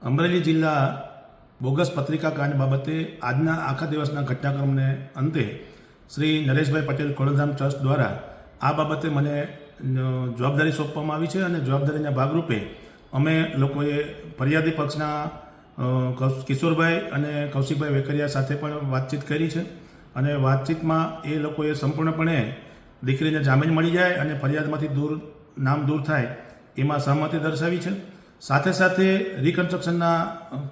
અમરેલી જિલ્લા બોગસ પત્રિકા કાંડ બાબતે આજના આખા દિવસના ઘટનાક્રમને અંતે શ્રી નરેશભાઈ પટેલ ખોડલધામ ટ્રસ્ટ દ્વારા આ બાબતે મને જવાબદારી સોંપવામાં આવી છે અને જવાબદારીના ભાગરૂપે અમે લોકોએ ફરિયાદી પક્ષના કિશોરભાઈ અને કૌશિકભાઈ વેકરિયા સાથે પણ વાતચીત કરી છે અને વાતચીતમાં એ લોકોએ સંપૂર્ણપણે દીકરીને જામીન મળી જાય અને ફરિયાદમાંથી નામ દૂર થાય એમાં સહમતિ દર્શાવી છે. સાથે સાથે રિકન્સ્ટ્રક્શનના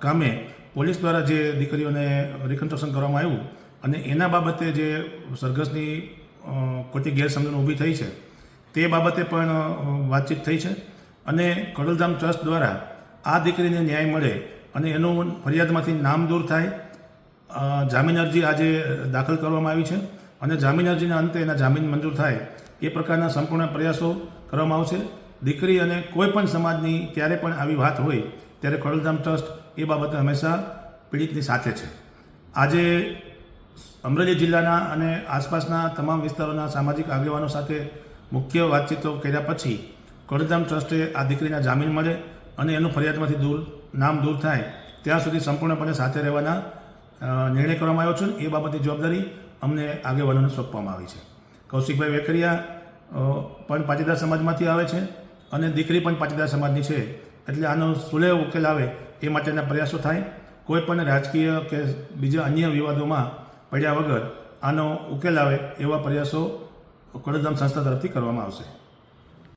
કામે પોલીસ દ્વારા જે દીકરીઓને રિકન્સ્ટ્રક્શન કરવામાં આવ્યું અને એના બાબતે જે સરઘસની ખોટી ગેરસમજણ ઊભી થઈ છે તે બાબતે પણ વાતચીત થઈ છે અને ખોડલધામ ટ્રસ્ટ દ્વારા આ દીકરીને ન્યાય મળે અને એનું ફરિયાદમાંથી નામ દૂર થાય જામીન અરજી આજે દાખલ કરવામાં આવી છે અને જામીન અરજીના અંતે એના જામીન મંજૂર થાય એ પ્રકારના સંપૂર્ણ પ્રયાસો કરવામાં આવશે. દીકરી અને કોઈ પણ સમાજની ક્યારે પણ આવી વાત હોય ત્યારે ખોડલધામ ટ્રસ્ટ એ બાબતે હંમેશા પીડિતની સાથે છે. આજે અમરેલી જિલ્લાના અને આસપાસના તમામ વિસ્તારોના સામાજિક આગેવાનો સાથે મુખ્ય વાતચીતો કર્યા પછી ખોડલધામ ટ્રસ્ટે આ દીકરીના જામીન મળે અને એનું ફરિયાદમાંથી નામ દૂર થાય ત્યાં સુધી સંપૂર્ણપણે સાથે રહેવાના નિર્ણય કરવામાં આવ્યો છે. એ બાબતની જવાબદારી અમને આગેવાનોને સોંપવામાં આવી છે. કૌશિકભાઈ વેકરિયા પણ પાટીદાર સમાજમાંથી આવે છે અને દીકરી પણ પાટીદાર સમાજની છે, એટલે આનો સુલેહ ઉકેલ આવે એ માટેના પ્રયાસો થાય. કોઈ પણ રાજકીય કે બીજા અન્ય વિવાદોમાં પડ્યા વગર આનો ઉકેલ આવે એવા પ્રયાસો ખોડલધામ સંસ્થા તરફથી કરવામાં આવશે.